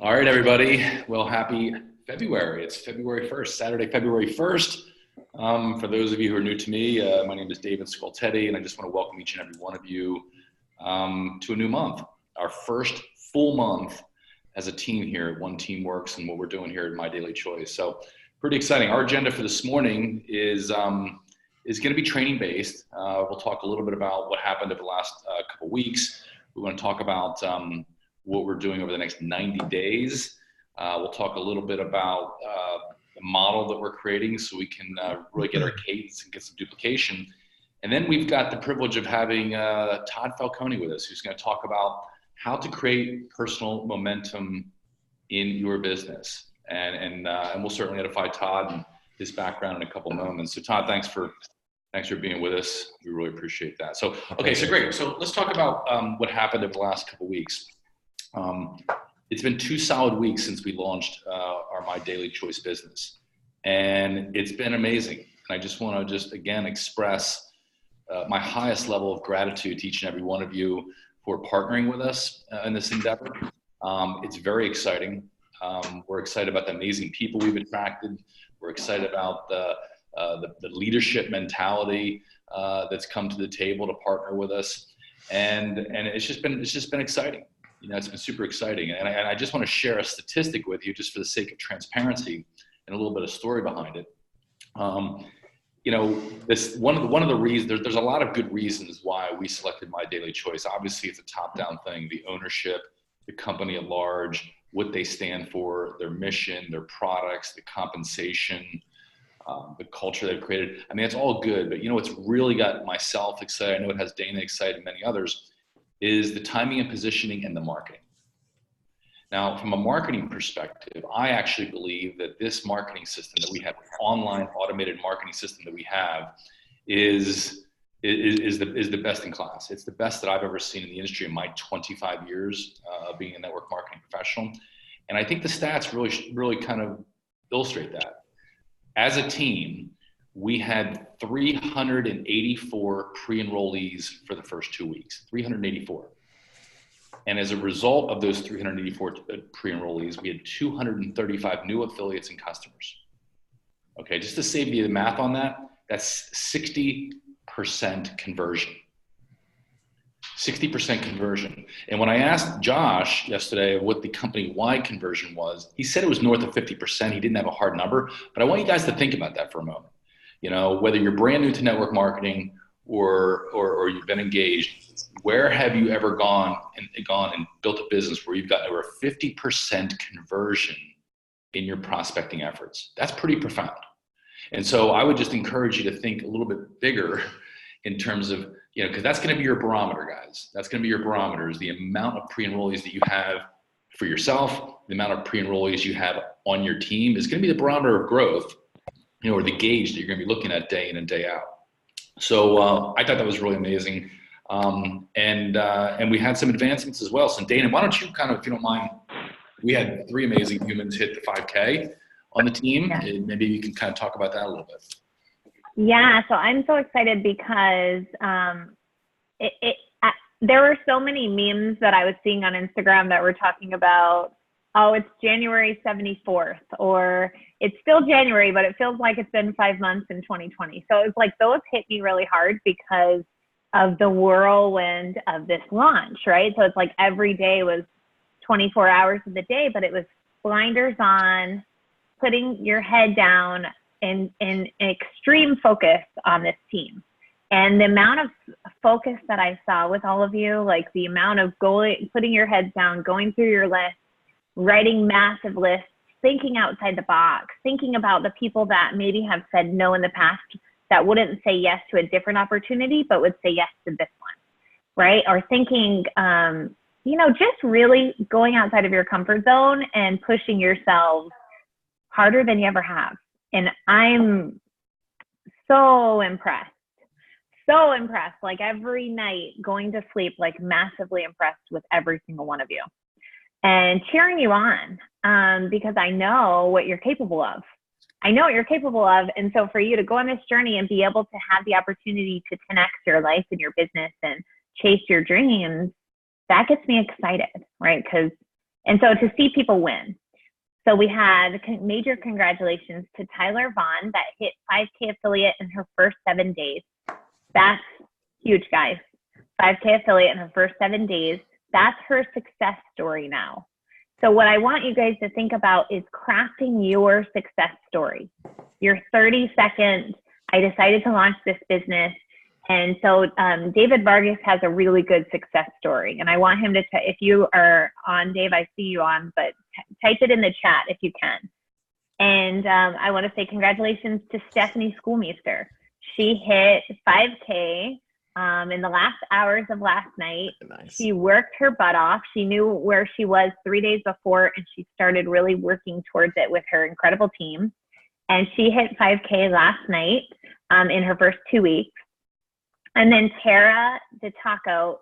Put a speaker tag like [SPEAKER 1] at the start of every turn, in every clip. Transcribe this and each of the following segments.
[SPEAKER 1] All right, everybody. Well, happy February. It's February 1st, Saturday, February 1st. For those of you who are new to me, my name is David Scoltetti, and I just want to welcome each and every one of you to a new month, our first full month as a team here at One Team Works and what we're doing here at My Daily Choice. So pretty exciting. Our agenda for this morning is going to be training based. We'll talk a little bit about what happened over the last couple weeks. We want to talk about what we're doing over the next 90 days. We'll talk a little bit about the model that we're creating so we can really get our cadence and get some duplication. And then we've got the privilege of having Todd Falcone with us, who's going to talk about how to create personal momentum in your business. And we'll certainly edify Todd and his background in a couple moments. So Todd, thanks for being with us. We really appreciate that. So, okay, so great. So let's talk about what happened over the last couple weeks. It's been 2 solid weeks since we launched our My Daily Choice business, and it's been amazing. And I just want to again express my highest level of gratitude to each and every one of you for partnering with us in this endeavor. It's very exciting. We're excited about the amazing people we've attracted. We're excited about the leadership mentality that's come to the table to partner with us, and it's just been exciting. You know, it's been super exciting. And I just want to share a statistic with you just for the sake of transparency and a little bit of story behind it. You know, this one of the reasons, there's a lot of good reasons why we selected My Daily Choice. Obviously, it's a top-down thing, the ownership, the company at large, what they stand for, their mission, their products, the compensation, the culture they've created. I mean, it's all good, but you know, what's really got myself excited, I know it has Dana excited and many others, is the timing and positioning and the marketing. Now, from a marketing perspective, I actually believe that this marketing system that we have, online automated marketing system that we have, is the best in class. It's the best that I've ever seen in the industry in my 25 years of being a network marketing professional. And I think the stats really kind of illustrate that. As a team, we had 384 pre-enrollees for the first 2 weeks, 384. And as a result of those 384 pre-enrollees, we had 235 new affiliates and customers. Okay, just to save you the math on that, that's 60% conversion. 60% conversion. And when I asked Josh yesterday what the company-wide conversion was, he said it was north of 50%. He didn't have a hard number, but I want you guys to think about that for a moment. You know, whether you're brand new to network marketing or you've been engaged, where have you ever gone and built a business where you've got over 50% conversion in your prospecting efforts? That's pretty profound. And so I would just encourage you to think a little bit bigger in terms of, you know, because that's going to be your barometer, guys. That's going to be your barometer, is the amount of pre-enrollees that you have for yourself, the amount of pre-enrollees you have on your team is going to be the barometer of growth, you know, or the gauge that you're going to be looking at day in and day out. So I thought that was really amazing. And we had some advancements as well. So Dana, why don't you kind of, if you don't mind, we had 3 amazing humans hit the 5K on the team.
[SPEAKER 2] Yeah.
[SPEAKER 1] And maybe you can kind of talk about that a little bit.
[SPEAKER 2] Yeah, so I'm so excited because there were so many memes that I was seeing on Instagram that were talking about, oh, it's January 74th, or it's still January, but it feels like it's been 5 months in 2020. So it was like those hit me really hard because of the whirlwind of this launch, right? So it's like every day was 24 hours of the day, but it was blinders on, putting your head down, in extreme focus on this team. And the amount of focus that I saw with all of you, like the amount of putting your heads down, going through your list, writing massive lists, thinking outside the box, thinking about the people that maybe have said no in the past, that wouldn't say yes to a different opportunity, but would say yes to this one, right? Or thinking, you know, just really going outside of your comfort zone and pushing yourselves harder than you ever have. And I'm so impressed, like every night going to sleep, like massively impressed with every single one of you and cheering you on, because I know what you're capable of. And so for you to go on this journey and be able to have the opportunity to connect your life and your business and chase your dreams, that gets me excited, right? Because And so to see people win. So we had major congratulations to Tyler Vaughn that hit 5K affiliate in her first 7 days. That's huge, guys. 5K affiliate in her first 7 days. That's her success story now. So what I want you guys to think about is crafting your success story. Your 30-second, I decided to launch this business. And so David Vargas has a really good success story. And I want him to, if you are on, Dave, I see you on, but type it in the chat if you can. And I want to say congratulations to Stephanie Schoolmeister. She hit 5K in the last hours of last night.
[SPEAKER 3] Nice.
[SPEAKER 2] She worked her butt off. She knew where she was 3 days before, and she started really working towards it with her incredible team. And she hit 5K last night in her first 2 weeks. And then Tara DeTaco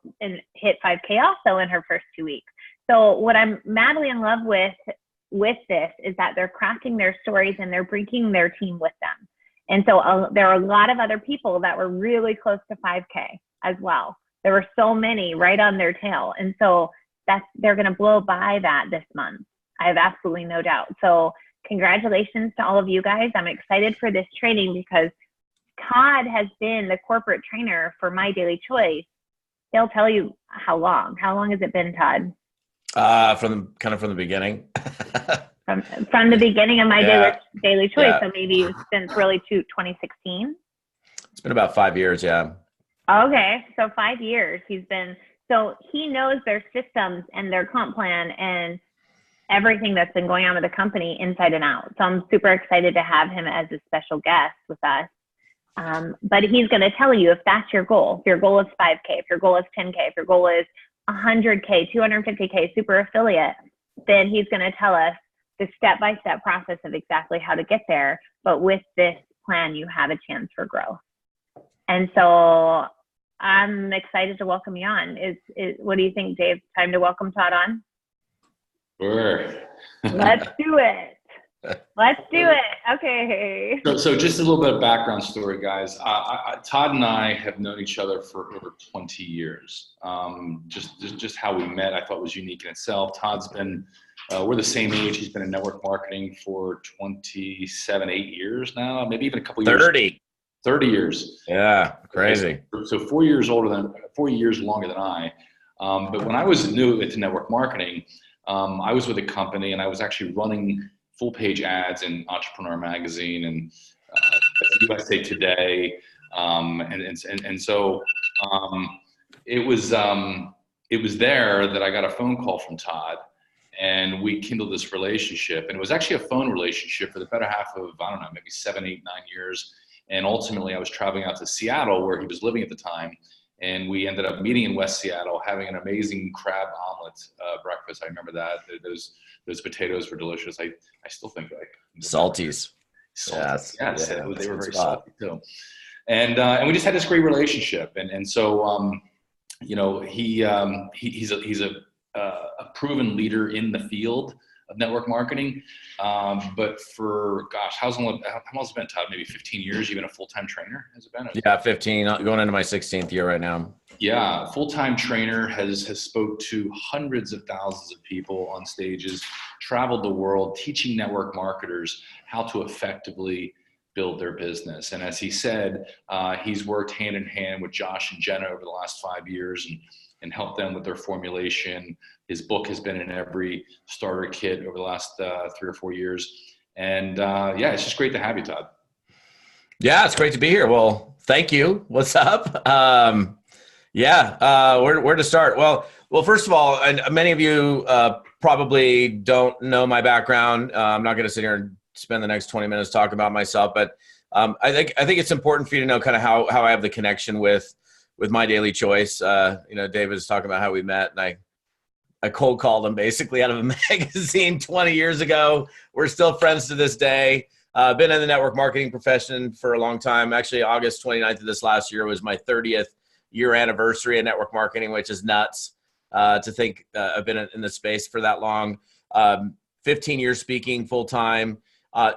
[SPEAKER 2] hit 5K also in her first 2 weeks. So what I'm madly in love with this is that they're crafting their stories and they're bringing their team with them. And so there are a lot of other people that were really close to 5K as well. There were so many right on their tail. And so they're going to blow by that this month. I have absolutely no doubt. So congratulations to all of you guys. I'm excited for this training because Todd has been the corporate trainer for My Daily Choice. They'll tell you how long. How long has it been, Todd?
[SPEAKER 3] From the beginning.
[SPEAKER 2] from the beginning of My Daily Choice. Yeah. So maybe since really 2016.
[SPEAKER 3] It's been about 5 years. Yeah.
[SPEAKER 2] Okay. So 5 years so he knows their systems and their comp plan and everything that's been going on with the company inside and out. So I'm super excited to have him as a special guest with us. But he's going to tell you if that's your goal. If your goal is 5K, if your goal is 10K, if your goal is 100K, 250K, super affiliate, then he's going to tell us the step-by-step process of exactly how to get there. But with this plan, you have a chance for growth. And so I'm excited to welcome you on. What do you think, Dave? Time to welcome Todd on?
[SPEAKER 1] Sure.
[SPEAKER 2] Let's do it. Let's do it. Okay.
[SPEAKER 1] So just a little bit of background story, guys. Todd and I have known each other for over 20 years. Just how we met, I thought was unique in itself. Todd's been, we're the same age. He's been in network marketing for 8 years now, maybe even a couple years. 30 years.
[SPEAKER 3] Yeah, crazy.
[SPEAKER 1] So 4 years longer than I. But when I was new into network marketing, I was with a company and I was actually running full page ads in Entrepreneur Magazine and USA Today, and so it was there that I got a phone call from Todd, and we kindled this relationship. And it was actually a phone relationship for the better half of, I don't know, maybe 7, 8, 9 years. And ultimately, I was traveling out to Seattle, where he was living at the time, and we ended up meeting in West Seattle, having an amazing crab omelet breakfast. I remember that. Those potatoes were delicious. I still think
[SPEAKER 3] Salties.
[SPEAKER 1] Yes.
[SPEAKER 3] Yeah,
[SPEAKER 1] they were very salty too. And we just had this great relationship. And so he's a proven leader in the field of network marketing. But for, gosh, how long has it been, Todd? Maybe 15 years. You've been a full-time trainer, has it been?
[SPEAKER 3] Yeah, 15, going into my 16th year right now.
[SPEAKER 1] Yeah, full-time trainer, has spoke to hundreds of thousands of people on stages, traveled the world, teaching network marketers how to effectively build their business. And as he said, he's worked hand in hand with Josh and Jenna over the last 5 years and helped them with their formulation. His book has been in every starter kit over the last 3 or 4 years. And it's just great to have you, Todd.
[SPEAKER 3] Yeah, it's great to be here. Well, thank you. What's up? Where to start? Well, first of all, many of you probably don't know my background. I'm not going to sit here and spend the next 20 minutes talking about myself, but I think it's important for you to know kind of how I have the connection with My Daily Choice. David was talking about how we met, and I cold called him basically out of a magazine 20 years ago. We're still friends to this day. Been in the network marketing profession for a long time. Actually, August 29th of this last year was my 30th year anniversary of network marketing, which is nuts to think I've been in the space for that long. 15 years speaking full time.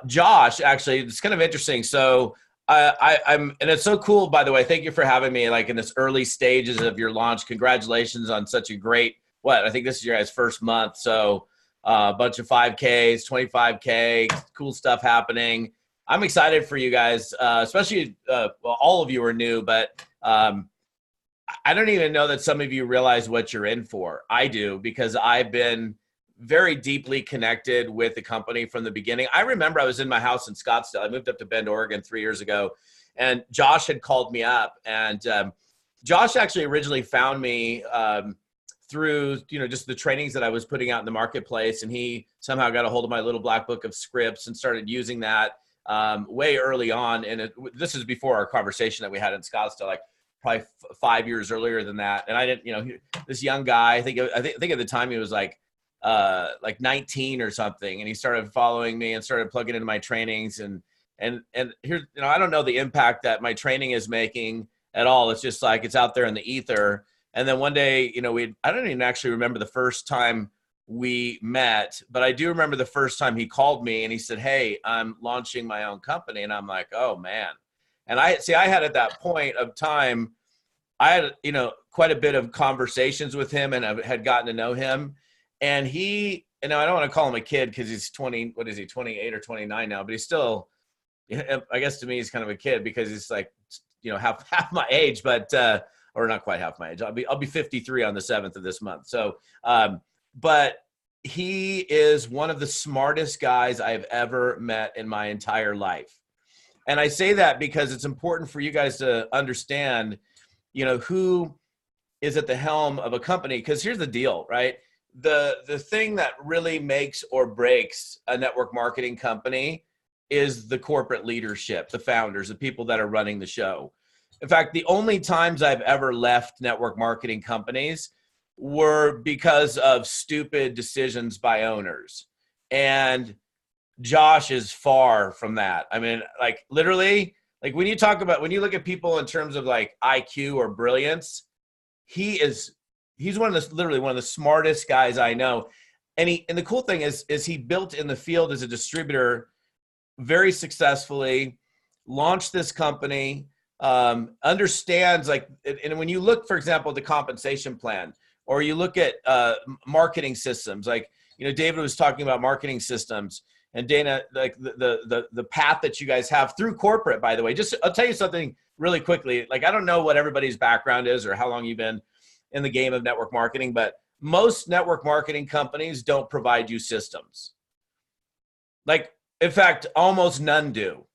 [SPEAKER 3] Josh, actually, it's kind of interesting. So and it's so cool, by the way. Thank you for having me like in this early stages of your launch. Congratulations on such a great, I think this is your guys' first month. So a bunch of 5Ks, 25K, cool stuff happening. I'm excited for you guys, especially, well, all of you are new, but I don't even know that some of you realize what you're in for. I do, because I've been very deeply connected with the company from the beginning. I remember I was in my house in Scottsdale. I moved up to Bend, Oregon 3 years ago, and Josh had called me up, and Josh actually originally found me through, just the trainings that I was putting out in the marketplace, and he somehow got a hold of my little black book of scripts and started using that way early on. And this is before our conversation that we had in Scottsdale, like probably 5 years earlier than that. And I didn't, this young guy, I think at the time he was like 19 or something, and he started following me and started plugging into my trainings. And here, I don't know the impact that my training is making at all. It's just like it's out there in the ether. And then one day, I don't even actually remember the first time we met, but I do remember the first time he called me and he said, "Hey, I'm launching my own company." And I'm like, "Oh man." And I had at that point of time, I had, quite a bit of conversations with him, and I had gotten to know him. And he, I don't want to call him a kid because he's 28 or 29 now, but he's still, I guess to me, he's kind of a kid because he's like, half my age, but, or not quite half my age. I'll be 53 on the 7th of this month. So, but he is one of the smartest guys I've ever met in my entire life. And I say that because it's important for you guys to understand, who is at the helm of a company. Because here's the deal, right? The thing that really makes or breaks a network marketing company is the corporate leadership, the founders, the people that are running the show. In fact, the only times I've ever left network marketing companies were because of stupid decisions by owners. And Josh is far from that. I mean, like literally, like when you look at people in terms of like IQ or brilliance, he's literally one of the smartest guys I know. And the cool thing is he built in the field as a distributor very successfully, launched this company, understands and when you look, for example, at the compensation plan, or you look at marketing systems, like, David was talking about marketing systems, and Dana, like the path that you guys have through corporate, by the way. I'll tell you something really quickly. Like, I don't know what everybody's background is or how long you've been in the game of network marketing, but most network marketing companies don't provide you systems. Like, in fact, almost none do.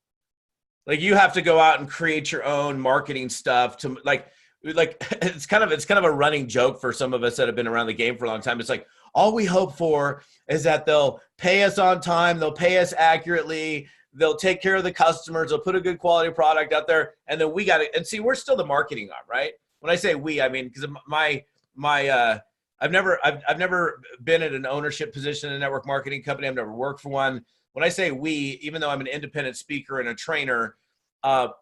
[SPEAKER 3] Like, you have to go out and create your own marketing stuff to like it's kind of a running joke for some of us that have been around the game for a long time. It's like, all we hope for is that they'll pay us on time, they'll pay us accurately, they'll take care of the customers, they'll put a good quality product out there, and then we got to, and see, we're still the marketing arm, right? When I say we, I mean, because I've never been in an ownership position in a network marketing company. I've never worked for one. When I say we, even though I'm an independent speaker and a trainer,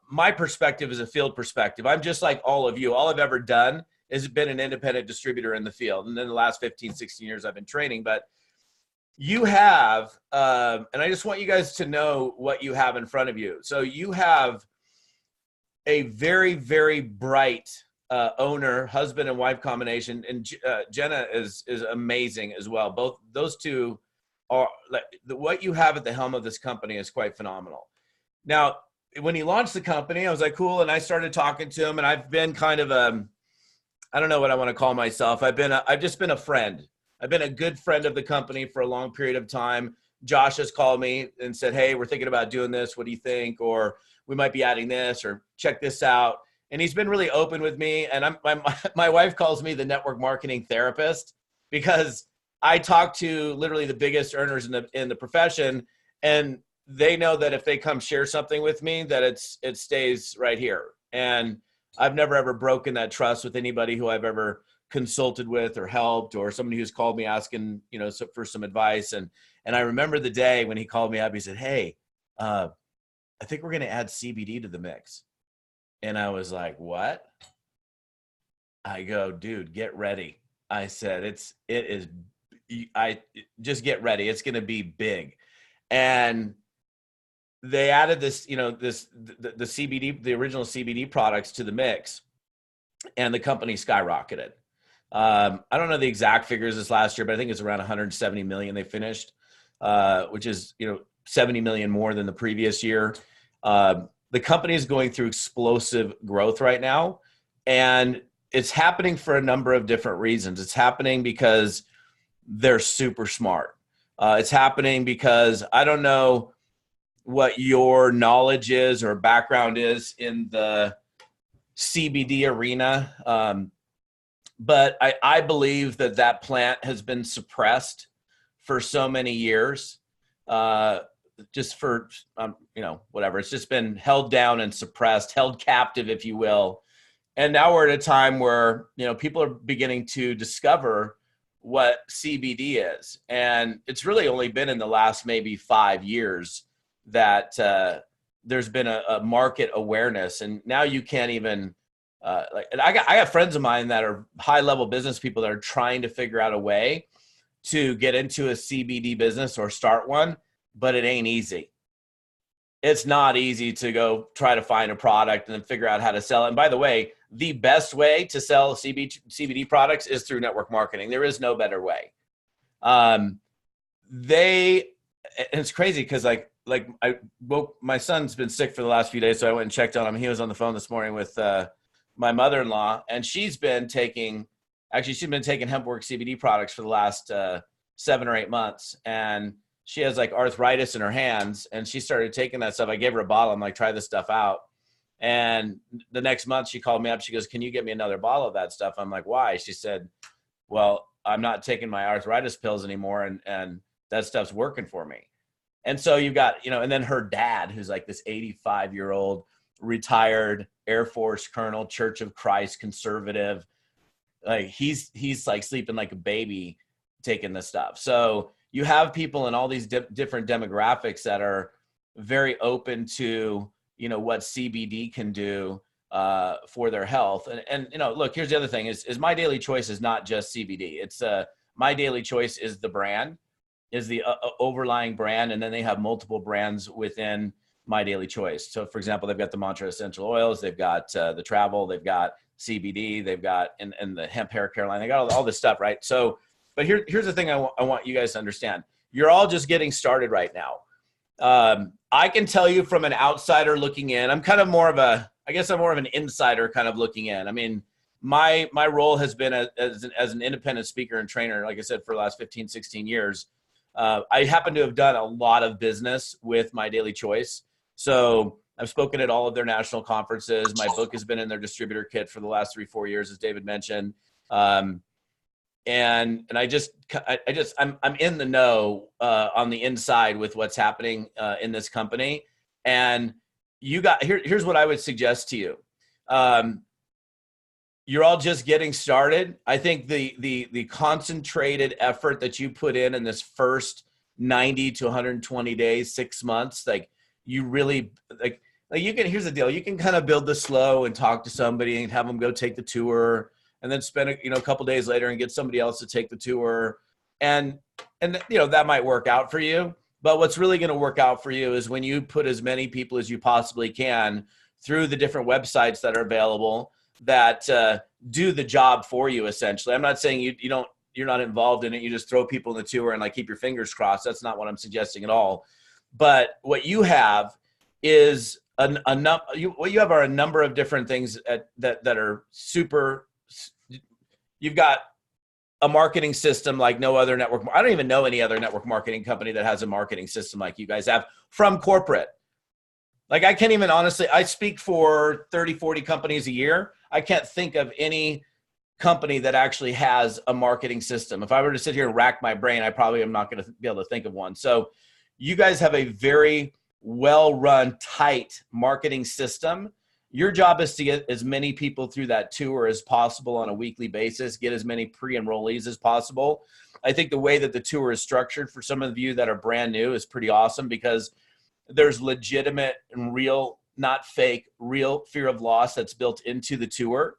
[SPEAKER 3] my perspective is a field perspective. I'm just like all of you. All I've ever done is been an independent distributor in the field. And then the last 15, 16 years I've been training. But you have, and I just want you guys to know what you have in front of you. So you have a very, very bright owner, husband and wife combination. And Jenna is amazing as well. Both those two are, what you have at the helm of this company is quite phenomenal. Now, when he launched the company, I was like, cool. And I started talking to him, and I've been kind of I don't know what I want to call myself. I've just been a friend. I've been a good friend of the company for a long period of time. Josh has called me and said, "Hey, we're thinking about doing this. What do you think? Or we might be adding this, or check this out." And he's been really open with me. And my wife calls me the network marketing therapist, because I talk to literally the biggest earners in the profession, and they know that if they come share something with me, that it stays right here. And I've never ever broken that trust with anybody who I've ever consulted with or helped, or somebody who's called me asking, for some advice. And I remember the day when he called me up, he said, "Hey, I think we're going to add CBD to the mix." And I was like, "What?" I go, "Dude, get ready." I said, just get ready. It's going to be big. And they added this, the CBD, the original CBD products to the mix, and the company skyrocketed. I don't know the exact figures this last year, but I think it's around 170 million they finished, which is 70 million more than the previous year. The company is going through explosive growth right now, and it's happening for a number of different reasons. It's happening because they're super smart. It's happening because I don't know what your knowledge is or background is in the CBD arena, but I believe that plant has been suppressed for so many years, just for, whatever. It's just been held down and suppressed, held captive, if you will. And now we're at a time where, people are beginning to discover what CBD is. And it's really only been in the last maybe 5 years that there's been a market awareness. And now you can't even, I have friends of mine that are high level business people that are trying to figure out a way to get into a CBD business or start one, but it ain't easy. It's not easy to go try to find a product and then figure out how to sell it. And by the way, the best way to sell CBD products is through network marketing. There is no better way. And it's crazy because my son's been sick for the last few days, so I went and checked on him. He was on the phone this morning with my mother-in-law, and she's been taking HempWorks CBD products for the last 7 or 8 months, and she has arthritis in her hands, and she started taking that stuff. I gave her a bottle. I'm like, try this stuff out. And the next month she called me up. She goes, can you get me another bottle of that stuff? I'm like, why? She said, well, I'm not taking my arthritis pills anymore, and that stuff's working for me. And so you've got, and then her dad, who's this 85-year-old retired Air Force colonel, Church of Christ conservative, he's sleeping like a baby taking this stuff. So you have people in all these different demographics that are very open to, what CBD can do for their health. And look, here's the other thing is My Daily Choice is not just CBD. It's My Daily Choice is the brand, is the overlying brand. And then they have multiple brands within My Daily Choice. So for example, they've got the Mantra essential oils, they've got the travel, they've got CBD, they've got and the hemp hair care line, they got all this stuff, right? So, but here's the thing I want you guys to understand. You're all just getting started right now. I can tell you from an outsider looking in, I'm kind of more of an insider kind of looking in. I mean, my role has been as an independent speaker and trainer, like I said, for the last 15, 16 years. I happen to have done a lot of business with My Daily Choice. So I've spoken at all of their national conferences. My book has been in their distributor kit for the last 3-4 years, as David mentioned. And I'm in the know on the inside with what's happening in this company. And here's what I would suggest to you. You're all just getting started. I think the concentrated effort that you put in this first 90 to 120 days, 6 months, you really here's the deal. You can kind of build this slow and talk to somebody and have them go take the tour, and then spend a couple days later and get somebody else to take the tour. And that might work out for you. But what's really going to work out for you is when you put as many people as you possibly can through the different websites that are available that do the job for you, essentially. I'm not saying you're not involved in it. You just throw people in the tour and keep your fingers crossed. That's not what I'm suggesting at all. But what you have is what you have are a number of different things that are super. You've got a marketing system like no other network. I don't even know any other network marketing company that has a marketing system like you guys have from corporate. I can't even honestly, I speak for 30, 40 companies a year. I can't think of any company that actually has a marketing system. If I were to sit here and rack my brain, I probably am not going to be able to think of one. So you guys have a very well-run, tight marketing system. Your job is to get as many people through that tour as possible on a weekly basis, get as many pre-enrollees as possible. I think the way that the tour is structured for some of you that are brand new is pretty awesome because there's legitimate and real, not fake, real fear of loss that's built into the tour.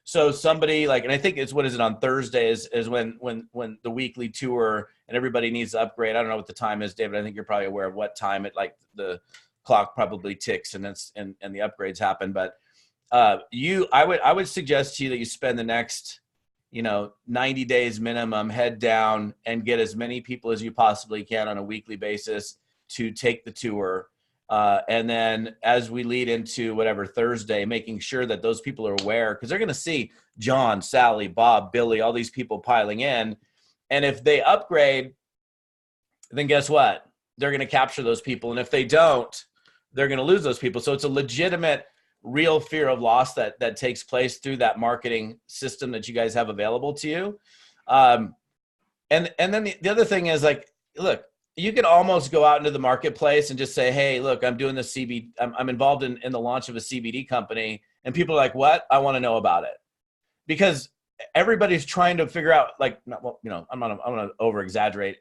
[SPEAKER 3] So somebody and I think it's, what is it, on Thursday is when the weekly tour and everybody needs to upgrade. I don't know what the time is, David. I think you're probably aware of what time it, the clock probably ticks and the upgrades happen. But I would suggest to you that you spend the next 90 days minimum, head down and get as many people as you possibly can on a weekly basis to take the tour. And then as we lead into whatever Thursday, making sure that those people are aware, because they're going to see John, Sally, Bob, Billy, all these people piling in. And if they upgrade, then guess what? They're going to capture those people. And if they don't, they're going to lose those people. So it's a legitimate, real fear of loss that takes place through that marketing system that you guys have available to you. And then the other thing is, like, look, you can almost go out into the marketplace and just say, hey, look, I'm doing this I'm involved in the launch of a CBD company. And people are like, what? I want to know about it. Because everybody's trying to figure out, like, I'm going to over exaggerate.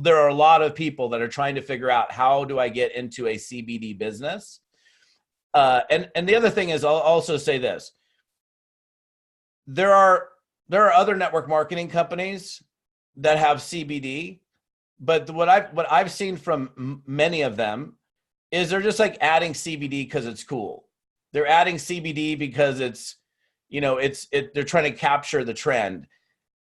[SPEAKER 3] There are a lot of people that are trying to figure out, how do I get into a CBD business? And the other thing is, I'll also say this. There are other network marketing companies that have CBD, but what I've seen from many of them is they're just like adding CBD because it's cool. They're adding CBD because it's they're trying to capture the trend.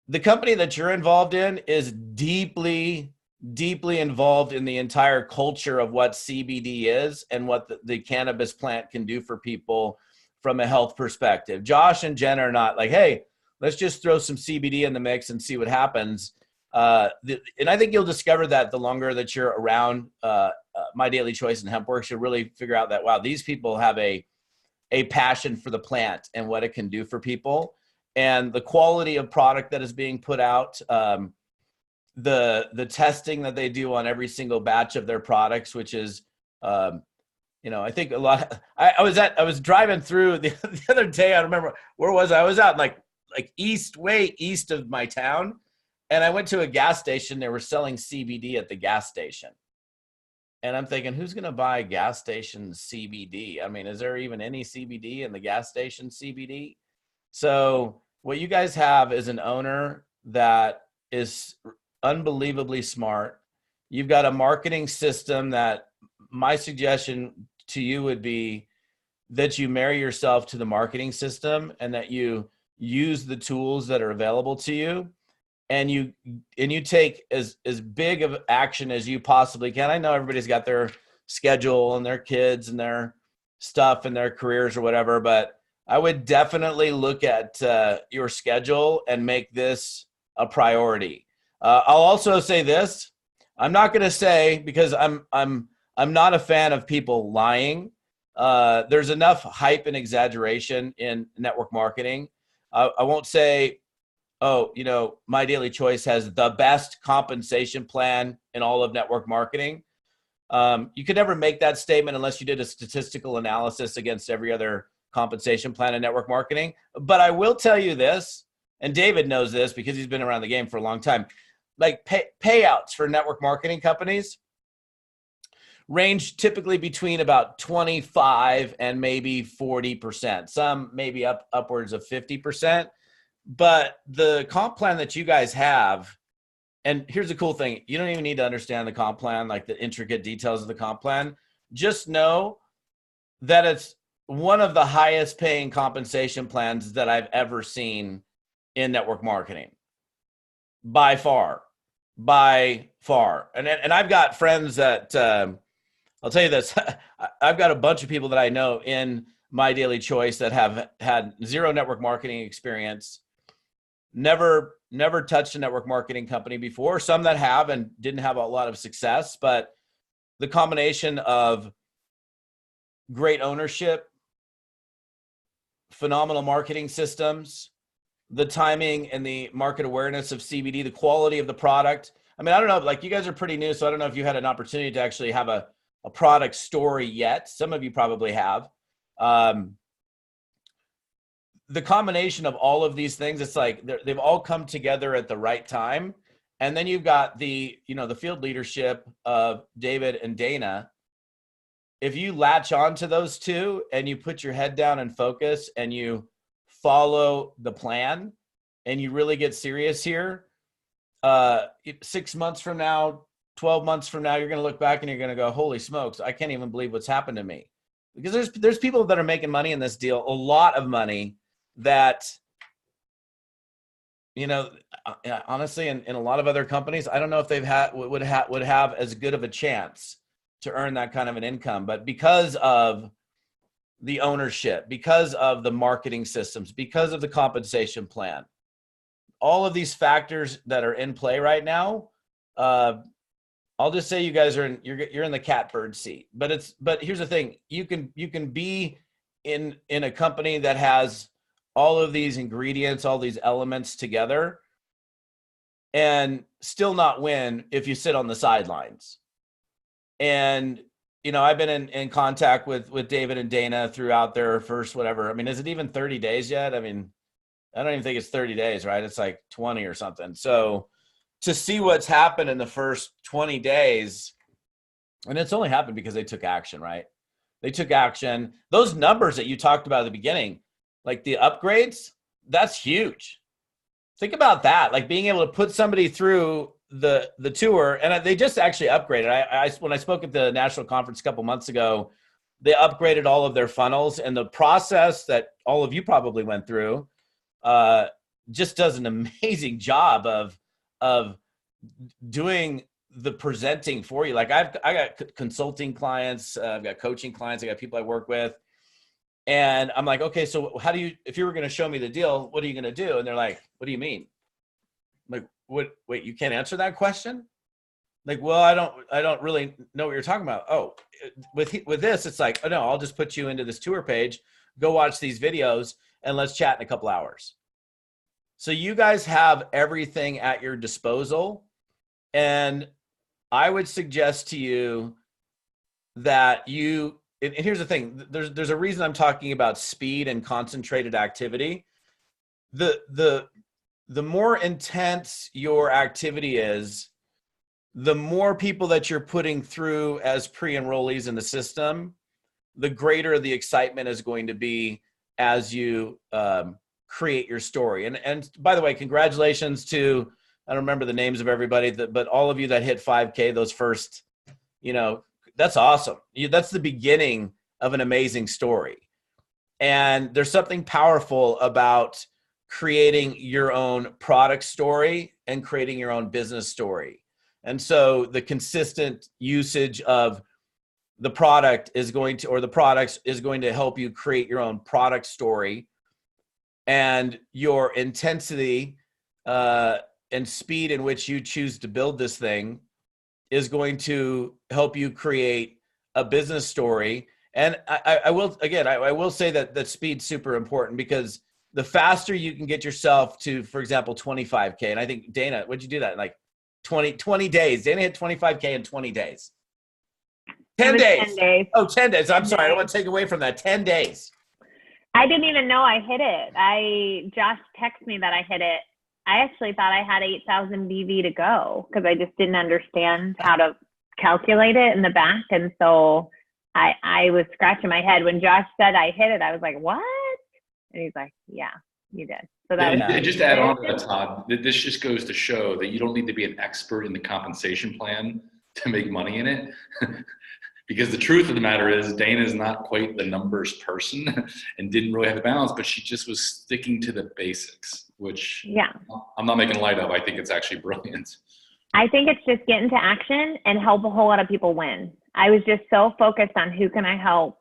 [SPEAKER 3] The company that you're involved in is deeply involved in the entire culture of what CBD is and what the cannabis plant can do for people from a health perspective. Josh and Jen are not like, hey, let's just throw some CBD in the mix and see what happens. And I think you'll discover that the longer that you're around My Daily Choice and HempWorks, you'll really figure out that, wow, these people have a passion for the plant and what it can do for people, and the quality of product that is being put out, the testing that they do on every single batch of their products, which is, I think a lot. I was driving through the other day. I remember, where was I? I was out like way east of my town. And I went to a gas station. They were selling CBD at the gas station. And I'm thinking, who's going to buy gas station CBD? I mean, is there even any CBD in the gas station CBD? So what you guys have is an owner that is unbelievably smart. You've got a marketing system that my suggestion to you would be that you marry yourself to the marketing system and that you use the tools that are available to you. And you take as big of action as you possibly can. I know everybody's got their schedule and their kids and their stuff and their careers or whatever, but I would definitely look at your schedule and make this a priority. I'll also say this. I'm not going to say, because I'm not a fan of people lying. There's enough hype and exaggeration in network marketing. I won't say, oh, My Daily Choice has the best compensation plan in all of network marketing. You could never make that statement unless you did a statistical analysis against every other compensation plan in network marketing. But I will tell you this, and David knows this because he's been around the game for a long time, like payouts for network marketing companies range typically between about 25 and maybe 40%. Some maybe upwards of 50%. But the comp plan that you guys have, and here's the cool thing, you don't even need to understand the comp plan, like the intricate details of the comp plan. Just know that it's one of the highest paying compensation plans that I've ever seen in network marketing. By far. And I've got friends that, I'll tell you this, I've got a bunch of people that I know in My Daily Choice that have had zero network marketing experience, never touched a network marketing company before, some that have and didn't have a lot of success, but the combination of great ownership, phenomenal marketing systems, the timing and the market awareness of CBD, the quality of the product. I mean, I don't know, like, you guys are pretty new, so I don't know if you had an opportunity to actually have a product story yet. Some of you probably have. The combination of all of these things, it's like they've all come together at the right time. And then you've got the field leadership of David and Dana. If you latch on to those two and you put your head down and focus and you follow the plan and you really get serious here, 6 months from now, 12 months from now, you're going to look back and you're going to go, holy smokes, I can't even believe what's happened to me. Because there's people that are making money in this deal, a lot of money, that you know, honestly, in a lot of other companies, I don't know if they've would have as good of a chance to earn that kind of an income. But because of the ownership, because of the marketing systems, because of the compensation plan, all of these factors that are in play right now, I'll just say you guys are you're in the catbird seat. But here's the thing: you can be in a company that has all of these ingredients, all these elements together, and still not win if you sit on the sidelines. And I've been in contact with David and Dana throughout their first whatever. I mean, is it even 30 days yet? I mean, I don't even think it's 30 days, right? It's like 20 or something. So to see what's happened in the first 20 days, and it's only happened because they took action, right? They took action. Those numbers that you talked about at the beginning, like the upgrades, that's huge. Think about that, like being able to put somebody through the tour, and they just actually upgraded. I when I spoke at the national conference a couple months ago, they upgraded all of their funnels, and the process that all of you probably went through just does an amazing job of doing the presenting for you. Like I got consulting clients, I've got coaching clients, I got people I work with, and I'm like, okay, so how do you, if you were going to show me the deal, what are you going to do? And they're like, what do you mean? I'm like, what? Wait, you can't answer that question? Like, well, I don't really know what you're talking about. Oh, with this, it's like, oh no, I'll just put you into this tour page, go watch these videos, and let's chat in a couple hours. So you guys have everything at your disposal. And I would suggest to you that and here's the thing, there's a reason I'm talking about speed and concentrated activity. The more intense your activity is, the more people that you're putting through as pre-enrollees in the system, the greater the excitement is going to be as you create your story. And by the way, congratulations to, I don't remember the names of everybody, but all of you that hit 5K, those first, that's awesome. That's the beginning of an amazing story. And there's something powerful about creating your own product story and creating your own business story. And so the consistent usage of the product is going to, or the products is going to help you create your own product story, and your intensity and speed in which you choose to build this thing is going to help you create a business story. And I will say that speed's super important, because the faster you can get yourself to, for example, 25K. And I think Dana, what'd you do that in like 20 days? Dana hit 25K in 20 days. 10 days.
[SPEAKER 2] 10 days.
[SPEAKER 3] Oh, 10 days. I'm sorry. I don't want to take away from that. 10 days.
[SPEAKER 2] I didn't even know I hit it. Josh texted me that I hit it. I actually thought I had 8,000 BV to go, because I just didn't understand how to calculate it in the back. And so I was scratching my head. When Josh said I hit it, I was like, what? And he's like, yeah, you did. So that
[SPEAKER 1] and just to add on to that, Todd, this just goes to show that you don't need to be an expert in the compensation plan to make money in it. Because the truth of the matter is, Dana is not quite the numbers person and didn't really have the balance, but she just was sticking to the basics, which I'm not making light of. I think it's actually brilliant.
[SPEAKER 2] I think it's just get into action and help a whole lot of people win. I was just so focused on who can I help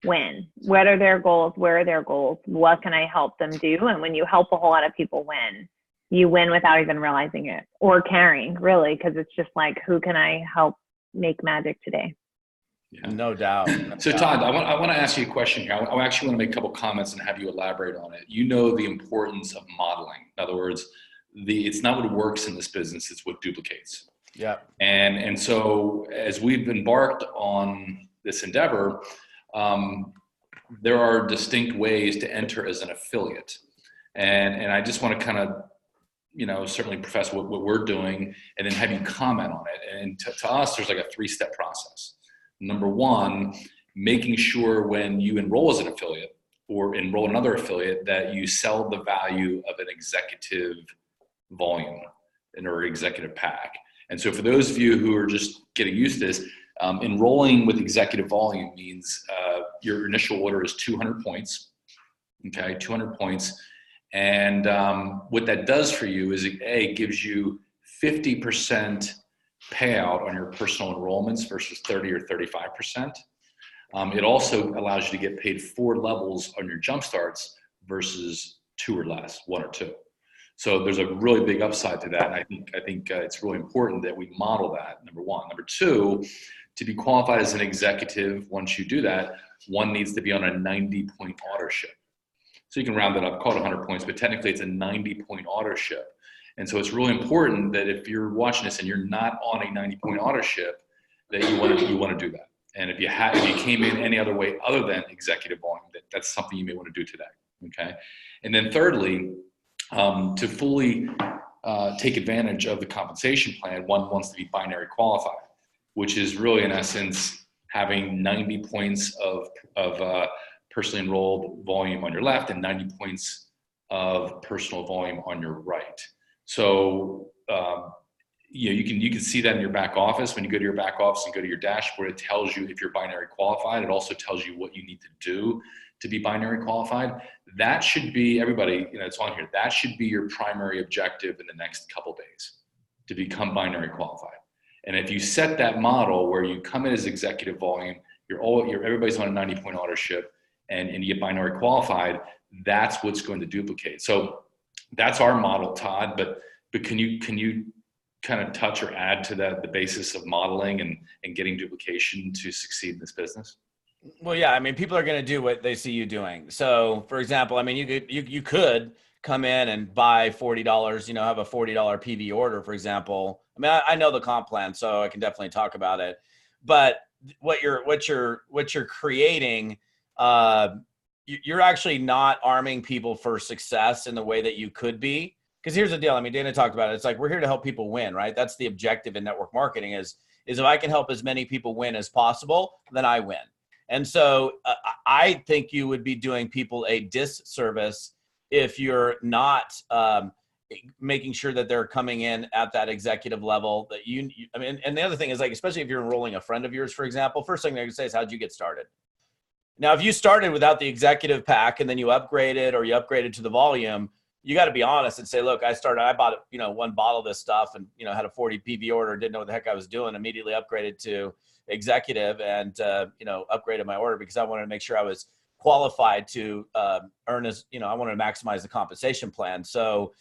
[SPEAKER 2] win? What are their goals? Where are their goals? What can I help them do? And when you help a whole lot of people win, you win without even realizing it or caring, really, because it's just like, who can I help make magic today?
[SPEAKER 3] Yeah. No doubt.
[SPEAKER 1] So Todd, I want to ask you a question here. I actually want to make a couple comments and have you elaborate on it. You know the importance of modeling. In other words, it's not what works in this business, it's what duplicates.
[SPEAKER 3] Yeah.
[SPEAKER 1] And so as we've embarked on this endeavor, there are distinct ways to enter as an affiliate. And I just want to kind of, certainly profess what we're doing and then have you comment on it. And to us, there's like a 3-step process. Number one, making sure when you enroll as an affiliate or enroll another affiliate that you sell the value of an executive volume or executive pack. And so for those of you who are just getting used to this, enrolling with executive volume means your initial order is 200 points. Okay, 200 points. And what that does for you is it gives you 50% payout on your personal enrollments versus 30 or 35%. It also allows you to get paid 4 levels on your jump starts versus 2 or less, 1 or 2. So there's a really big upside to that. And I think it's really important that we model that, number one. Number two, to be qualified as an executive, once you do that, one needs to be on a 90-point authorship. So you can round it up, call it 100 points, but technically it's a 90-point authorship. And so it's really important that if you're watching this and you're not on a 90-point authorship, that you want to do that. And if you came in any other way other than executive volume, that's something you may want to do today. Okay. And then thirdly, to fully take advantage of the compensation plan, one wants to be binary qualified, which is really in essence having 90 points of personally enrolled volume on your left and 90 points of personal volume on your right. So you can see that in your back office. When you go to your back office and go to your dashboard, it tells you if you're binary qualified. It also tells you what you need to do to be binary qualified. That should be, everybody, it's on here. That should be your primary objective in the next couple days, to become binary qualified. And if you set that model where you come in as executive volume, everybody's on a 90-point authorship, and you get binary qualified, that's what's going to duplicate. So that's our model, Todd. But can you kind of touch or add to that, the basis of modeling and getting duplication to succeed in this business?
[SPEAKER 3] Well, yeah, I mean, people are going to do what they see you doing. So, for example, I mean, you could come in and buy $40, have a $40 PV order, for example. I mean, I know the comp plan, so I can definitely talk about it. But what you're creating, you're actually not arming people for success in the way that you could be. Because here's the deal. I mean, Dana talked about it. It's like, we're here to help people win, right? That's the objective in network marketing is if I can help as many people win as possible, then I win. And so I think you would be doing people a disservice if you're not making sure that they're coming in at that executive level that I mean, and the other thing is, like, especially if you're enrolling a friend of yours, for example, first thing they're gonna say is, how'd you get started? Now, if you started without the executive pack and then you upgraded to the volume, you got to be honest and say, look, I bought, 1 bottle of this stuff and, had a 40 PV order, didn't know what the heck I was doing, immediately upgraded to executive and, upgraded my order because I wanted to make sure I was qualified to earn as, I wanted to maximize the compensation plan. So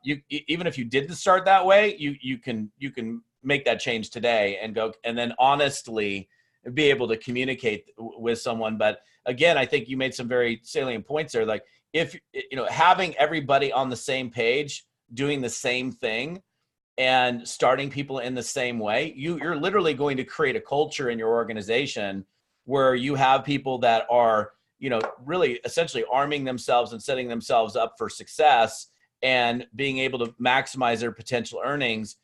[SPEAKER 3] even if you didn't start that way, you can make that change today and go, and then honestly be able to communicate with someone. But again, I think you made some very salient points there. Like, if, having everybody on the same page, doing the same thing and starting people in the same way, you're literally going to create a culture in your organization where you have people that are, really essentially arming themselves and setting themselves up for success and being able to maximize their potential earnings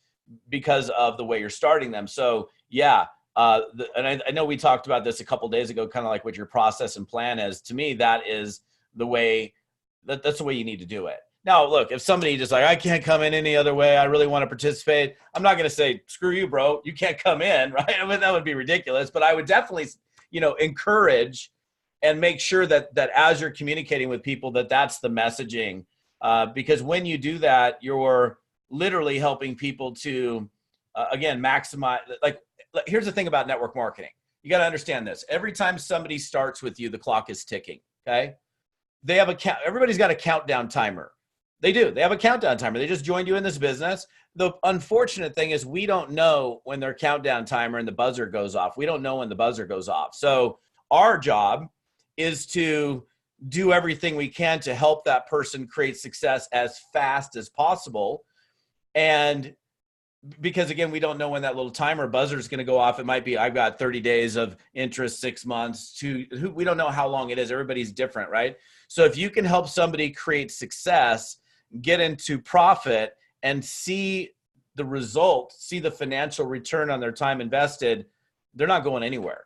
[SPEAKER 3] because of the way you're starting them. So yeah. And I know we talked about this a couple of days ago, kind of like what your process and plan is. To me, that is the way, that's the way you need to do it. Now, look, if somebody just like, I can't come in any other way, I really want to participate, I'm not going to say, screw you, bro, you can't come in, right? I mean, that would be ridiculous. But I would definitely, encourage and make sure that as you're communicating with people, that's the messaging. Because when you do that, you're literally helping people to, again, maximize. Like, here's the thing about network marketing. You got to understand this. Every time somebody starts with you, the clock is ticking, okay? They have everybody's got a countdown timer. They do. They have a countdown timer. They just joined you in this business. The unfortunate thing is we don't know when their countdown timer and the buzzer goes off. We don't know when the buzzer goes off. So our job is to do everything we can to help that person create success as fast as possible. And because again, we don't know when that little timer buzzer is going to go off. It might be, I've got 30 days of interest, 6 months, we don't know how long it is. Everybody's different, right? So if you can help somebody create success, get into profit and see the result, see the financial return on their time invested, they're not going anywhere.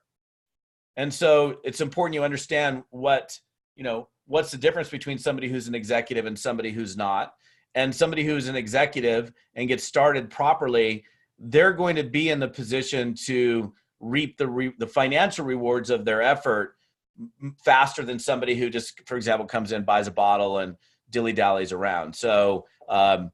[SPEAKER 3] And so it's important you understand what's the difference between somebody who's an executive and somebody who's not. And somebody who's an executive and gets started properly, they're going to be in the position to reap the financial rewards of their effort faster than somebody who just, for example, comes in, buys a bottle and dilly dallies around. So in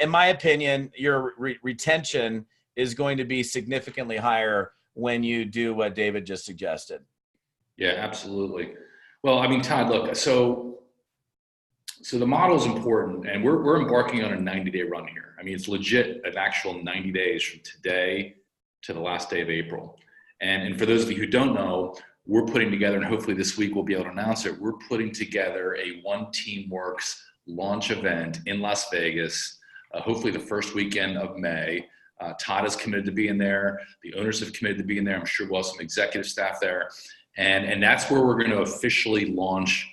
[SPEAKER 3] my opinion, your retention is going to be significantly higher when you do what David just suggested.
[SPEAKER 1] Yeah, absolutely. Well, I mean, Todd, look, so the model is important, and we're embarking on a 90-day run here. I mean, it's legit an actual 90 days from today to the last day of April. And for those of you who don't know, we're putting together, and hopefully this week we'll be able to announce it, we're putting together a One Team Works launch event in Las Vegas, hopefully the first weekend of May. Todd is committed to being there. The owners have committed to being there. I'm sure we'll have some executive staff there. And that's where we're going to officially launch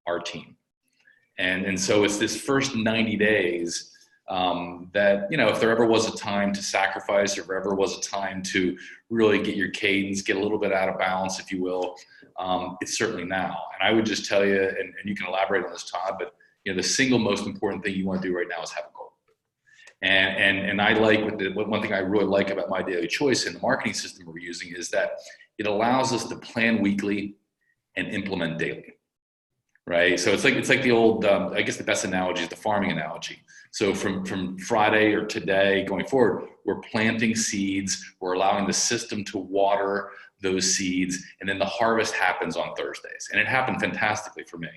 [SPEAKER 1] our team. And so it's this first 90 days that, you know, if there ever was a time to sacrifice, or if there ever was a time to really get your cadence, get a little bit out of balance, if you will, it's certainly now. And I would just tell you, and you can elaborate on this, Todd, but you know, the single most important thing you want to do right now is have a goal. And I like one thing I really like about My Daily Choice and the marketing system we're using is that it allows us to plan weekly and implement daily. Right. So it's like the old, I guess the best analogy is the farming analogy. So from Friday or today going forward, we're planting seeds, we're allowing the system to water those seeds, and then the harvest happens on Thursdays. And it happened fantastically for me.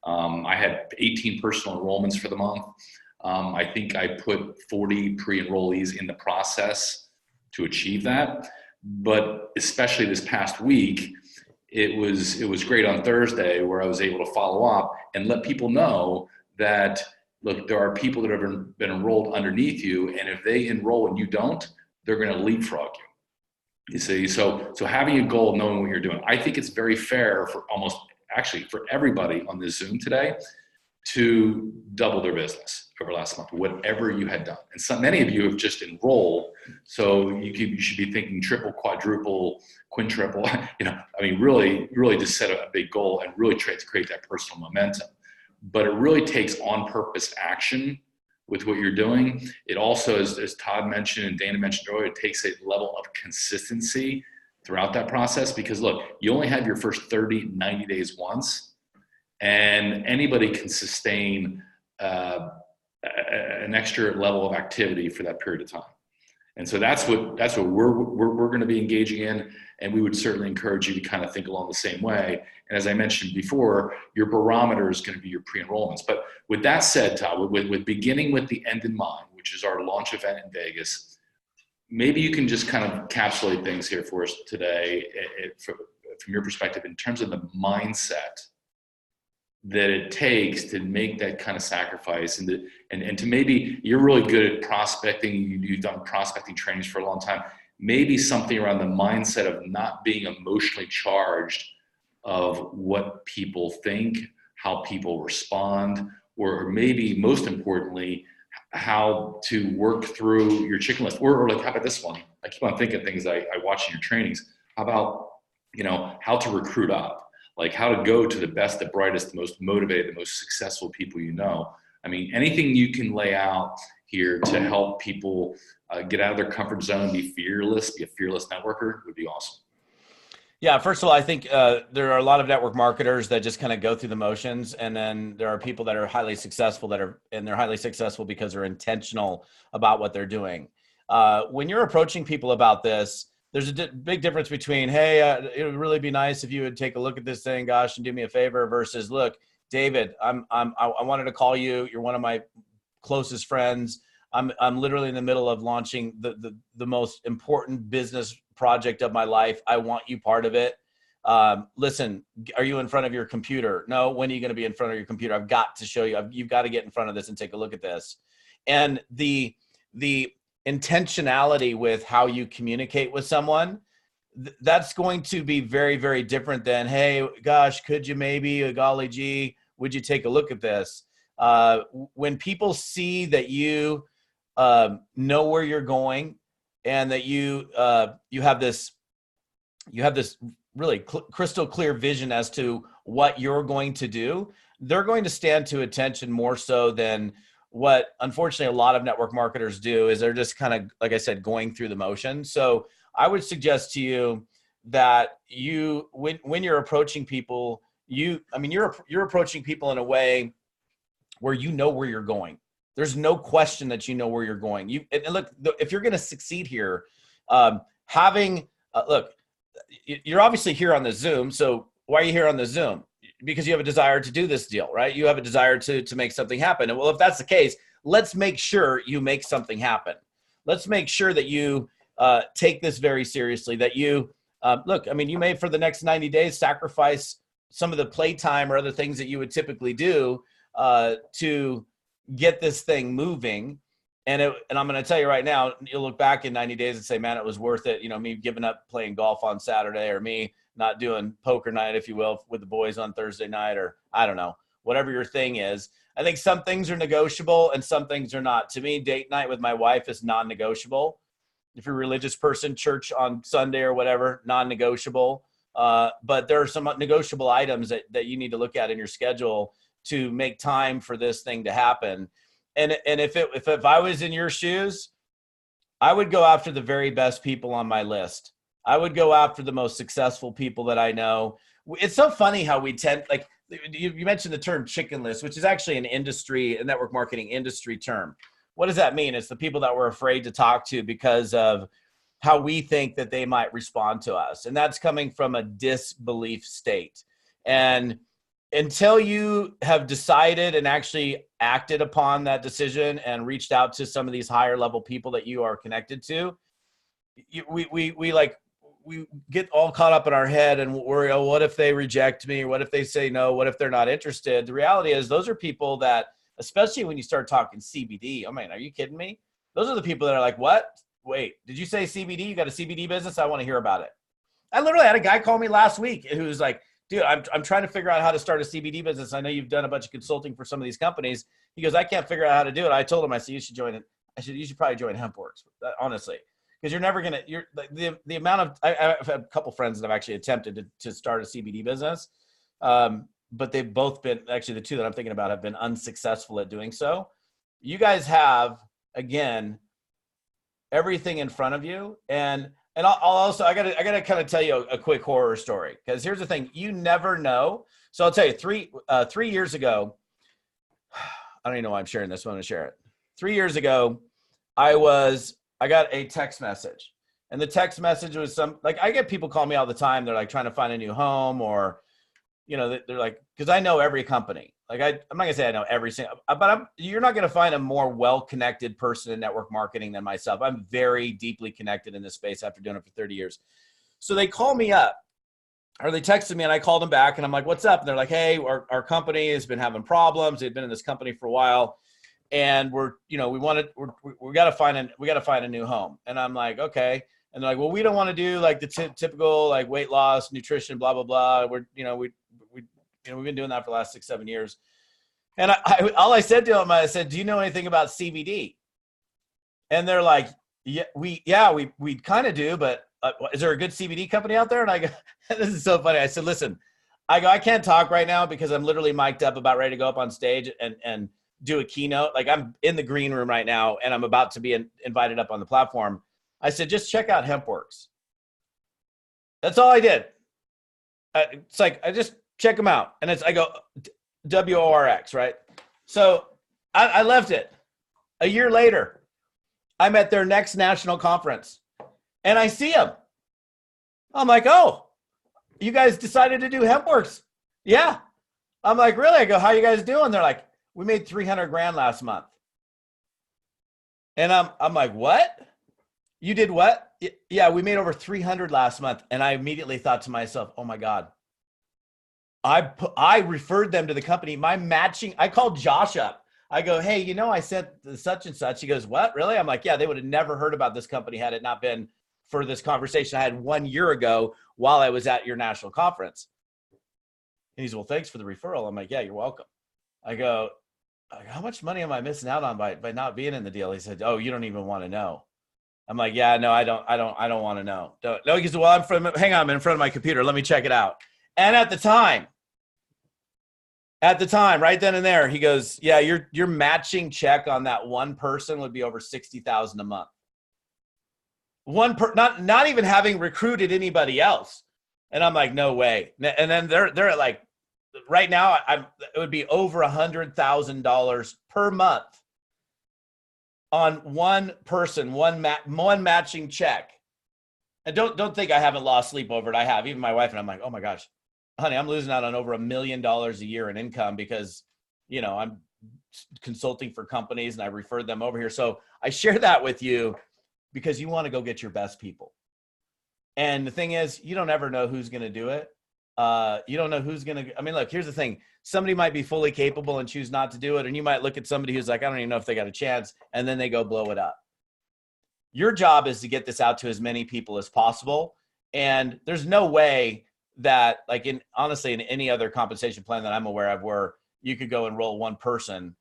[SPEAKER 1] I had 18 personal enrollments for the month. I think I put 40 pre-enrollees in the process to achieve that. But especially this past week, it was great on Thursday where I was able to follow up and let people know that, look, there are people that have been enrolled underneath you, and if they enroll and you don't, they're going to leapfrog you. You see, so having a goal, knowing what you're doing, I think it's very fair for for everybody on this Zoom today to double their business over last month, whatever you had done. And many of you have just enrolled, so you should be thinking triple, quadruple, quintuple, you know, I mean, really just set a big goal and really try to create that personal momentum. But it really takes on-purpose action with what you're doing. It also, as Todd mentioned and Dana mentioned earlier, it takes a level of consistency throughout that process, because look, you only have your first 90 days once, and anybody can sustain an extra level of activity for that period of time. And so that's what we're going to be engaging in, and we would certainly encourage you to kind of think along the same way. And as I mentioned before, your barometer is going to be your pre-enrollments. But with that said, Todd, with beginning with the end in mind, which is our launch event in Vegas, maybe you can just kind of encapsulate things here for us today from your perspective in terms of the mindset that it takes to make that kind of sacrifice, and to maybe you're really good at prospecting, you've done prospecting trainings for a long time, maybe something around the mindset of not being emotionally charged of what people think, how people respond, or maybe most importantly, how to work through your chicken list. Or like, how about this one? I keep on thinking things I watch in your trainings. How about, you know, how to recruit up? Like how to go to the best, the brightest, the most motivated, the most successful people you know. I mean, anything you can lay out here to help people get out of their comfort zone, be a fearless networker would be awesome.
[SPEAKER 3] Yeah, first of all, I think there are a lot of network marketers that just kind of go through the motions, and then there are people that are highly successful they're highly successful because they're intentional about what they're doing. When you're approaching people about this, there's a big difference between, hey, it would really be nice if you would take a look at this thing, gosh, and do me a favor, versus, look, David, I wanted to call you. You're one of my closest friends. I'm literally in the middle of launching the most important business project of my life. I want you part of it. Listen, are you in front of your computer? No. When are you going to be in front of your computer? I've got to show you. You've got to get in front of this and take a look at this. And the intentionality with how you communicate with someone, that's going to be very, very different than, hey, gosh, could you maybe, golly gee, would you take a look at this? When people see that you know where you're going, and that you have this really crystal clear vision as to what you're going to do, they're going to stand to attention more so than what, unfortunately, a lot of network marketers do, is they're just kind of, like I said, going through the motion. So I would suggest to you that when you're approaching people, you're approaching people in a way where you know where you're going. There's no question that you know where you're going. And look, if you're going to succeed here, look, you're obviously here on the Zoom. So why are you here on the Zoom? Because you have a desire to do this deal, right? You have a desire to make something happen. And well, if that's the case, let's make sure you make something happen. Let's make sure that you take this very seriously, that you, look, I mean, you may for the next 90 days sacrifice some of the playtime or other things that you would typically do to get this thing moving. And I'm going to tell you right now, you'll look back in 90 days and say, man, it was worth it. Me giving up playing golf on Saturday, or me not doing poker night, if you will, with the boys on Thursday night, or I don't know, whatever your thing is. I think some things are negotiable and some things are not. To me, date night with my wife is non-negotiable. If you're a religious person, church on Sunday or whatever, non-negotiable. But there are some negotiable items that you need to look at in your schedule to make time for this thing to happen. And if I was in your shoes, I would go after the very best people on my list. I would go after the most successful people that I know. It's so funny how we tend, like you mentioned the term chicken list, which is actually a network marketing industry term. What does that mean? It's the people that we're afraid to talk to because of how we think that they might respond to us. And that's coming from a disbelief state. And until you have decided and actually acted upon that decision and reached out to some of these higher level people that you are connected to, we get all caught up in our head and worry, oh, what if they reject me? Or what if they say no? What if they're not interested? The reality is those are people that, especially when you start talking CBD, I mean, are you kidding me? Those are the people that are like, what? Wait, did you say CBD? You got a CBD business? I want to hear about it. I literally had a guy call me last week who was like, dude, I'm trying to figure out how to start a CBD business. I know you've done a bunch of consulting for some of these companies. He goes, I can't figure out how to do it. I told him, I said, you should join it. You should probably join HempWorks, honestly, because you're never going to, the amount of, I've had a couple friends that have actually attempted to start a CBD business. But they've both been, actually the two that I'm thinking about have been unsuccessful at doing so. You guys have, again, everything in front of you. And I'll also, I gotta kind of tell you a quick horror story, because here's the thing, you never know. So I'll tell you, 3 years ago, I don't even know why I'm sharing this, but I'm gonna share it. 3 years ago, I got a text message, and the text message was I get people call me all the time. They're like trying to find a new home, or, they're like, because I know every company. Like I'm not gonna say I know every single, but you're not gonna find a more well-connected person in network marketing than myself. I'm very deeply connected in this space after doing it for 30 years. So they call me up, or they texted me, and I called them back, and I'm like, what's up? And they're like, hey, our company has been having problems. They've been in this company for a while, and we gotta find a new home. And I'm like, okay. And they're like, well, we don't want to do like the typical like weight loss, nutrition, blah blah blah. We've been doing that for the last 6-7 years. And all I said to them, I said, do you know anything about CBD? And they're like, yeah, we kind of do, but is there a good CBD company out there? And I go, this is so funny. I said, listen, I can't talk right now because I'm literally mic'd up, about ready to go up on stage and do a keynote. Like I'm in the green room right now, and I'm about to be invited up on the platform. I said, just check out HempWorks. That's all I did. It's like, I just check them out. And I go, WORX, right? So I left it. A year later, I'm at their next national conference, and I see them. I'm like, oh, you guys decided to do HempWorks? Yeah. I'm like, really? I go, how you guys doing? They're like, we made $300,000 last month. And I'm like, what? You did what? Yeah, we made over 300 last month. And I immediately thought to myself, oh my God. I referred them to the company. I called Josh up. I go, hey, I said such and such. He goes, what, really? I'm like, yeah, they would have never heard about this company had it not been for this conversation I had 1 year ago while I was at your national conference. And he's, well, thanks for the referral. I'm like, yeah, you're welcome. I go, how much money am I missing out on by not being in the deal? He said, oh, you don't even want to know. I'm like, yeah, no, I don't want to know. No, he goes, well, I'm in front of my computer. Let me check it out. And at the time, right then and there, he goes, yeah, your matching check on that one person would be over $60,000 a month. Not even having recruited anybody else. And I'm like, no way. And then they're at like right now, it would be over $100,000 per month on one person, one matching check. And don't think I haven't lost sleep over it. I have. Even my wife and I'm like, oh my gosh, honey, I'm losing out on over $1 million a year in income because, I'm consulting for companies and I referred them over here. So I share that with you because you want to go get your best people. And the thing is, you don't ever know who's going to do it. You don't know who's going to, look, here's the thing. Somebody might be fully capable and choose not to do it. And you might look at somebody who's like, I don't even know if they got a chance. And then they go blow it up. Your job is to get this out to as many people as possible. And there's no way that honestly, in any other compensation plan that I'm aware of where you could go enroll one person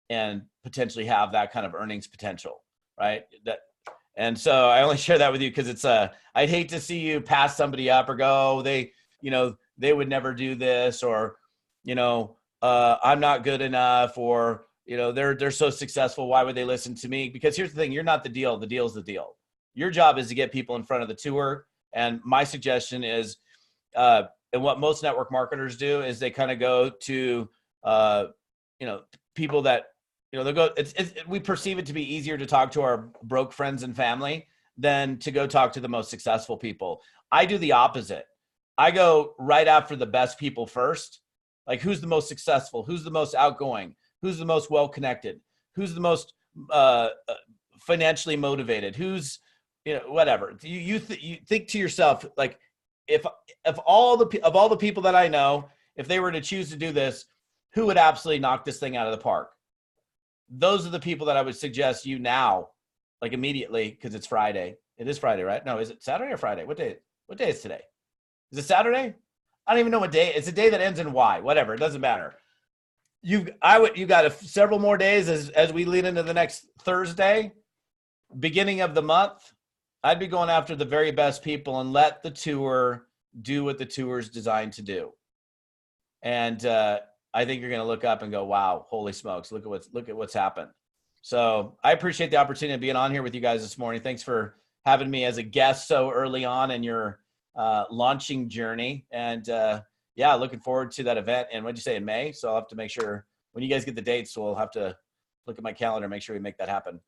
[SPEAKER 3] and potentially have that kind of earnings potential, right? And so I only share that with you because it's I'd hate to see you pass somebody up or go, they would never do this, or, I'm not good enough, or, they're so successful. Why would they listen to me? Because here's the thing, you're not the deal. The deal's the deal. Your job is to get people in front of the tour. And my suggestion is, and what most network marketers do is they kind of go to, people that, they'll go, we perceive it to be easier to talk to our broke friends and family than to go talk to the most successful people. I do the opposite. I go right after the best people first. Like, who's the most successful? Who's the most outgoing? Who's the most well-connected? Who's the most financially motivated? Who's, whatever. You think to yourself, like, if all the people that I know, if they were to choose to do this, who would absolutely knock this thing out of the park? Those are the people that I would suggest you now, like immediately, because it's Friday. It is Friday, right? No, is it Saturday or Friday? What day is today? Is it Saturday? I don't even know what day. It's a day that ends in Y. Whatever, it doesn't matter. You got several more days as we lead into the next Thursday, beginning of the month. I'd be going after the very best people and let the tour do what the tour is designed to do. And I think you're going to look up and go, wow, holy smokes, look at what's happened. So I appreciate the opportunity of being on here with you guys this morning. Thanks for having me as a guest so early on in your launching journey. And looking forward to that event. And what'd you say, in May? So I'll have to make sure when you guys get the dates, we'll have to look at my calendar and make sure we make that happen.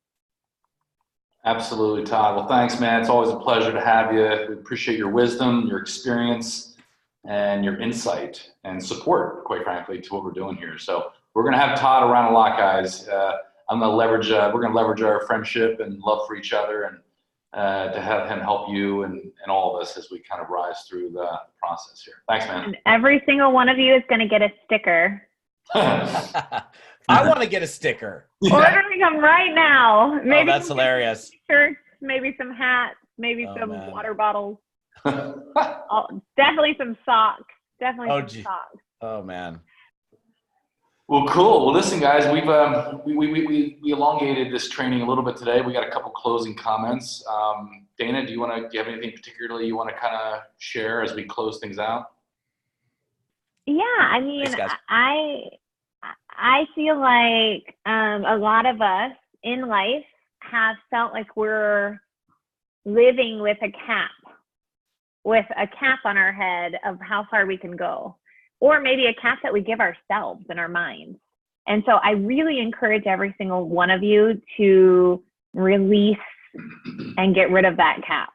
[SPEAKER 1] Absolutely, Todd. Well, thanks, man. It's always a pleasure to have you. We appreciate your wisdom, your experience, and your insight and support, quite frankly, to what we're doing here. So we're going to have Todd around a lot, guys. We're going to leverage our friendship and love for each other, and to have him help you and all of us as we kind of rise through the process here. Thanks, man.
[SPEAKER 2] And every single one of you is going to get a sticker.
[SPEAKER 3] I want to get a sticker.
[SPEAKER 2] Ordering them right now. Maybe
[SPEAKER 3] that's hilarious.
[SPEAKER 2] Shirts, maybe some hats, maybe some water bottles. Definitely some socks. Some socks.
[SPEAKER 3] Oh man.
[SPEAKER 1] Well, cool. Well, listen, guys, we elongated this training a little bit today. We got a couple closing comments. Dana, do you have anything particularly you want to kind of share as we close things out?
[SPEAKER 2] Yeah, I mean,
[SPEAKER 3] Thanks,
[SPEAKER 2] I feel like a lot of us in life have felt like we're living with a cap on our head of how far we can go, or maybe a cap that we give ourselves in our minds. And so I really encourage every single one of you to release and get rid of that cap.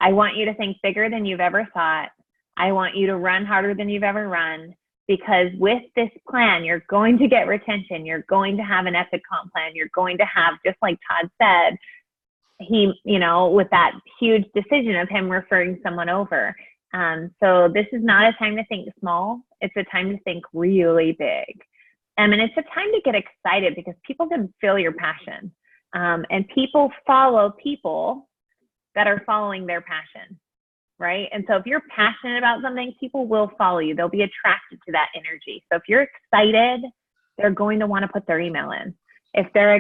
[SPEAKER 2] I want you to think bigger than you've ever thought. I want you to run harder than you've ever run, because with this plan, you're going to get retention. You're going to have an epic comp plan. You're going to have, just like Todd said, with that huge decision of him referring someone over. So this is not a time to think small. It's a time to think really big. And it's a time to get excited, because people can feel your passion. And people follow people that are following their passion, right? And so if you're passionate about something, people will follow you. They'll be attracted to that energy. So if you're excited, they're going to want to put their email in. If you're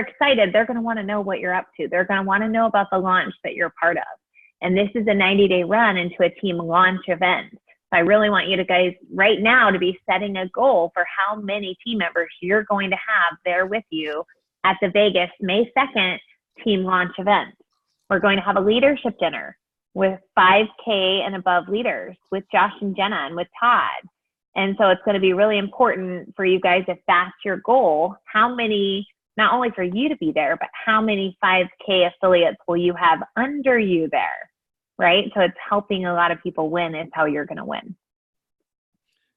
[SPEAKER 2] excited, they're going to want to know what you're up to. They're going to want to know about the launch that you're part of. And this is a 90-day run into a team launch event. So I really want you to guys right now to be setting a goal for how many team members you're going to have there with you at the Vegas May 2nd team launch event. We're going to have a leadership dinner with 5K and above leaders, with Josh and Jenna and with Todd. And so it's going to be really important for you guys, if that's your goal, how many, not only for you to be there, but how many 5K affiliates will you have under you there, right? So it's helping a lot of people win is how you're going to win.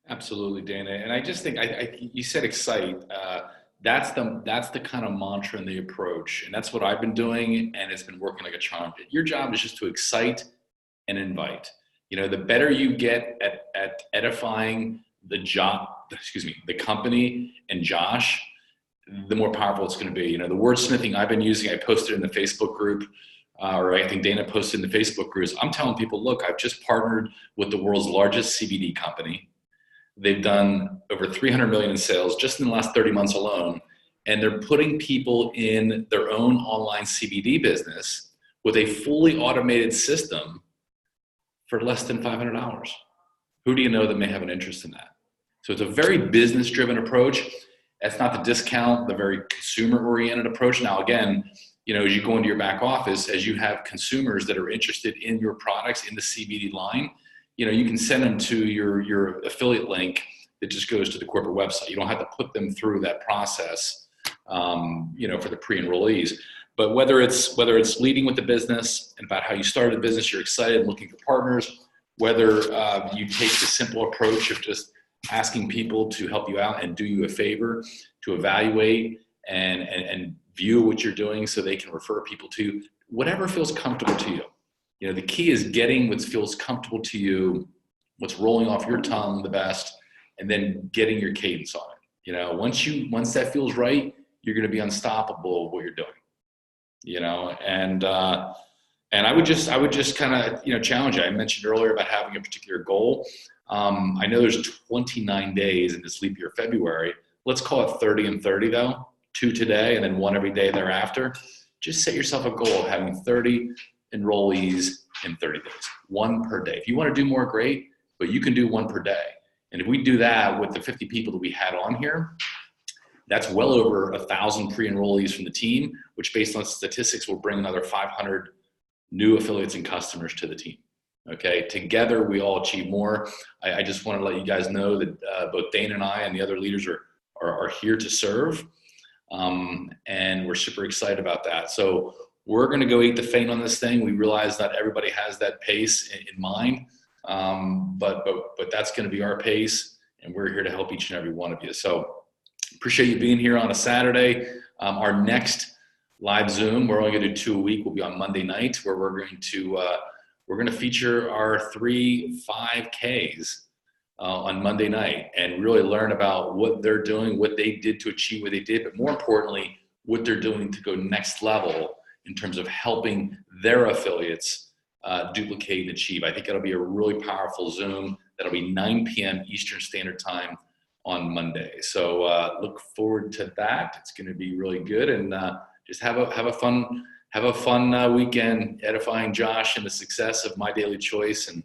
[SPEAKER 1] Absolutely, Dana. And I just think you said excite. That's the kind of mantra and the approach, and that's what I've been doing, and it's been working like a charm. Your job is just to excite and invite. The better you get at edifying the company and Josh, the more powerful it's going to be. The wordsmithing I've been using, I posted in the Facebook group, or I think Dana posted in the Facebook groups. I'm telling people, look, I've just partnered with the world's largest CBD company. They've done over 300 million in sales just in the last 30 months alone. And they're putting people in their own online CBD business with a fully automated system for less than $500. Who do you know that may have an interest in that? So it's a very business-driven approach. That's not the discount, the very consumer-oriented approach. Now, again, as you go into your back office, as you have consumers that are interested in your products in the CBD line, you can send them to your affiliate link that just goes to the corporate website. You don't have to put them through that process, for the pre-enrollees. But whether it's leading with the business and about how you started the business, you're excited and looking for partners, whether you take the simple approach of just asking people to help you out and do you a favor, to evaluate and view what you're doing so they can refer people to you, whatever feels comfortable to you. The key is getting what feels comfortable to you, what's rolling off your tongue the best, and then getting your cadence on it. Once that feels right, you're going to be unstoppable of what you're doing. And I would just kind of, challenge you. I mentioned earlier about having a particular goal. I know there's 29 days in this leap year, February. Let's call it 30 and 30 though, 2 today and then 1 every day thereafter. Just set yourself a goal of having 30 enrollees in 30 days, 1 per day. If you want to do more, great, but you can do 1 per day. And if we do that with the 50 people that we had on here, that's well over 1,000 pre-enrollees from the team, which based on statistics will bring another 500 new affiliates and customers to the team. Okay, together we all achieve more. I just want to let you guys know that both Dana and I and the other leaders are here to serve, and we're super excited about that. So we're going to go eat the feint on this thing. We realize not everybody has that pace in mind, but that's going to be our pace, and we're here to help each and every one of you. So appreciate you being here on a Saturday. Our next live Zoom, we're only going to do 2 a week, will be on Monday night, where we're going to feature our 3 5Ks on Monday night and really learn about what they're doing, what they did to achieve what they did, but more importantly, what they're doing to go next level in terms of helping their affiliates duplicate and achieve. I think it'll be a really powerful Zoom. That'll be 9 p.m. Eastern Standard Time on Monday. So look forward to that. It's going to be really good, and just have a fun weekend edifying Josh and the success of My Daily Choice and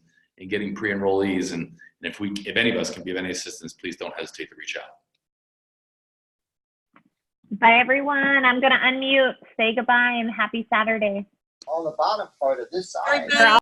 [SPEAKER 1] getting pre-enrollees. And if any of us can be of any assistance, please don't hesitate to reach out.
[SPEAKER 2] Bye, everyone. I'm going to unmute, say goodbye, and happy Saturday.
[SPEAKER 4] On the bottom part of this side.